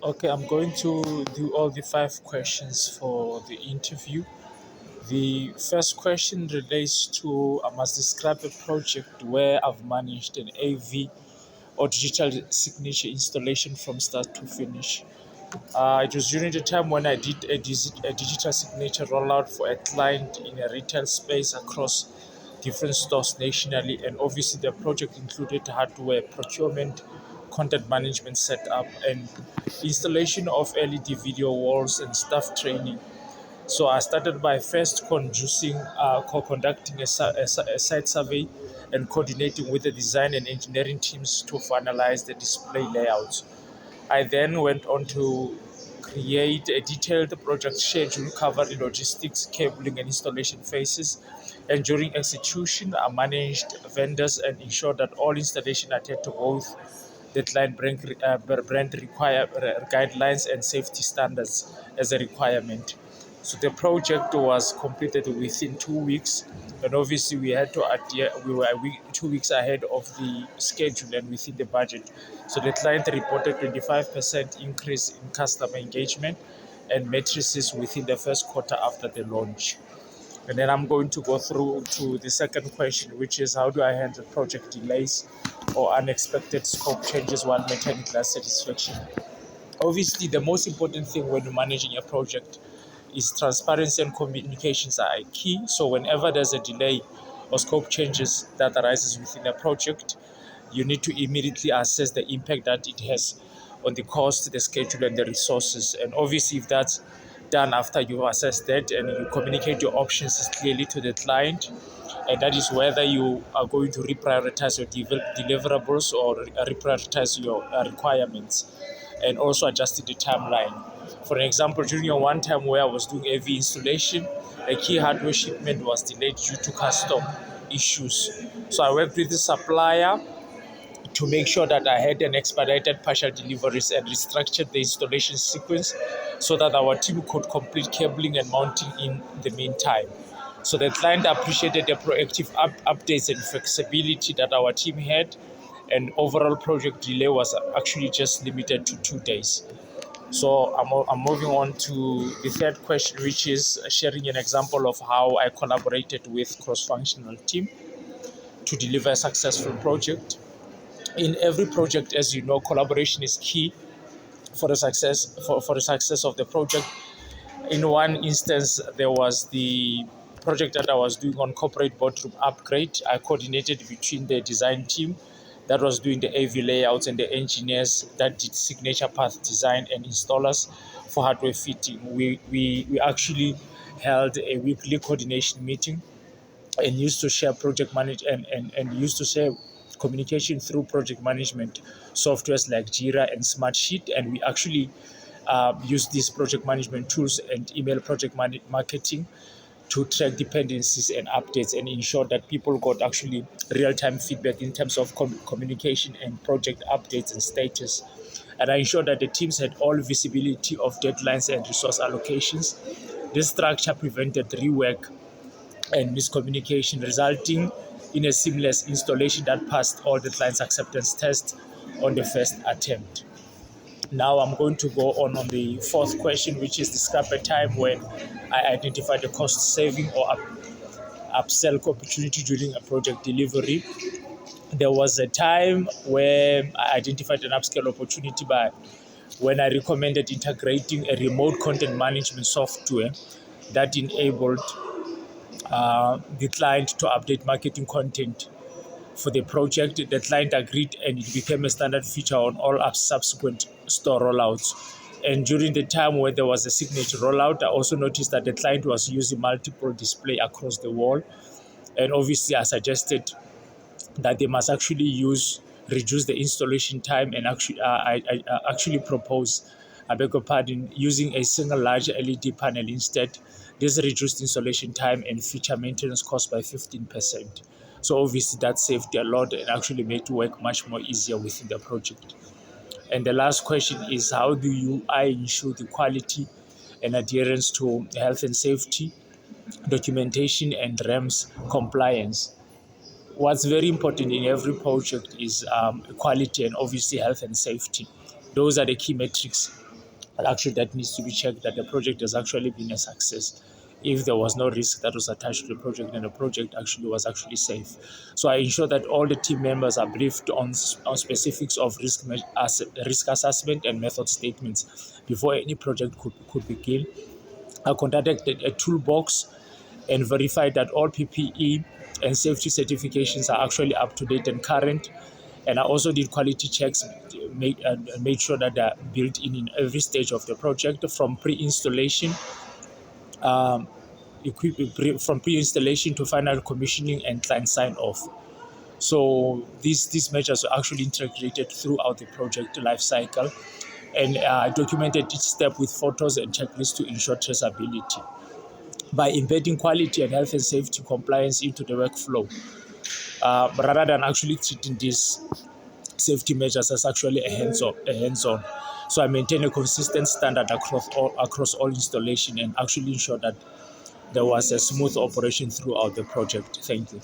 Okay, I'm going to do all the five questions for the interview. The first question relates to I must describe a project where I've managed an AV or digital signature installation from start to finish. It was during the time when I did a digital signature rollout for a client in a retail space across different stores nationally, and obviously the project included hardware procurement, content management setup, and installation of LED video walls and staff training. So I started by first conducting a site survey and coordinating with the design and engineering teams to finalize the display layout. I then went on to create a detailed project schedule covering logistics, cabling, and installation phases. And during execution, I managed vendors and ensured that all installation adhered to both the client brand guidelines and safety standards as a requirement. So the project was completed within 2 weeks, and obviously we had to adhere. We were 2 weeks ahead of the schedule and within the budget. So the client reported 25% increase in customer engagement and matrices within the first quarter after the launch. And then I'm going to go through to the second question, which is how do I handle project delays or unexpected scope changes while maintaining class satisfaction? Obviously, the most important thing when you're managing a project is transparency and communications are key. So whenever there's a delay or scope changes that arises within a project, you need to immediately assess the impact that it has on the cost, the schedule, and the resources. And obviously, if that's done after you assess that and you communicate your options clearly to the client, and that is whether you are going to reprioritize your deliverables or reprioritize your requirements, and also adjusting the timeline. For example, during a one time where I was doing AV installation, a key hardware shipment was delayed due to custom issues. So I worked with the supplier to make sure that I had an expedited partial deliveries and restructured the installation sequence so that our team could complete cabling and mounting in the meantime. So the client appreciated the proactive updates and flexibility that our team had, and overall project delay was actually just limited to 2 days. So I'm moving on to the third question, which is sharing an example of how I collaborated with cross-functional team to deliver a successful project. In every project, as you know, collaboration is key for the success of the project. In one instance, there was the project that I was doing on corporate boardroom upgrade. I coordinated between the design team that was doing the AV layouts and the engineers that did signature path design and installers for hardware fitting. We actually held a weekly coordination meeting and used to share project manage and used to share communication through project management softwares like Jira and Smartsheet. And we actually use these project management tools and email project marketing to track dependencies and updates and ensure that people got actually real-time feedback in terms of communication and project updates and status. And I ensure that the teams had all visibility of deadlines and resource allocations. This structure prevented rework and miscommunication, resulting in a seamless installation that passed all the client's acceptance tests on the first attempt. Now I'm going to go on the fourth question, which is describe a time when I identified a cost saving or upsell opportunity during a project delivery. There was a time where I identified an upscale opportunity by when I recommended integrating a remote content management software that enabled the client to update marketing content for the project. The client agreed and it became a standard feature on all subsequent store rollouts. And during the time where there was a signature rollout, I also noticed that the client was using multiple display across the wall. And obviously I suggested that they must actually reduce the installation time, and I actually propose, I beg your pardon, using a single large LED panel instead. This reduced installation time and feature maintenance cost by 15%. So obviously that saved a lot and actually made work much more easier within the project. And the last question is how do I ensure the quality and adherence to health and safety, documentation, and REMS compliance? What's very important in every project is quality and obviously health and safety. Those are the key metrics But actually, that needs to be checked that the project has actually been a success. If there was no risk that was attached to the project, then the project actually was actually safe. So I ensure that all the team members are briefed on specifics of risk assessment and method statements before any project could begin. I conducted a toolbox and verified that all PPE and safety certifications are actually up to date and current. And I also did quality checks, made sure that they're built in every stage of the project, from pre-installation, from pre-installation to final commissioning and client sign-off. So these measures are actually integrated throughout the project life cycle, and I documented each step with photos and checklists to ensure traceability. By embedding quality and health and safety compliance into the workflow, rather than actually treating these safety measures as actually a hands-on. So I maintain a consistent standard across all installation and actually ensure that there was a smooth operation throughout the project. Thank you.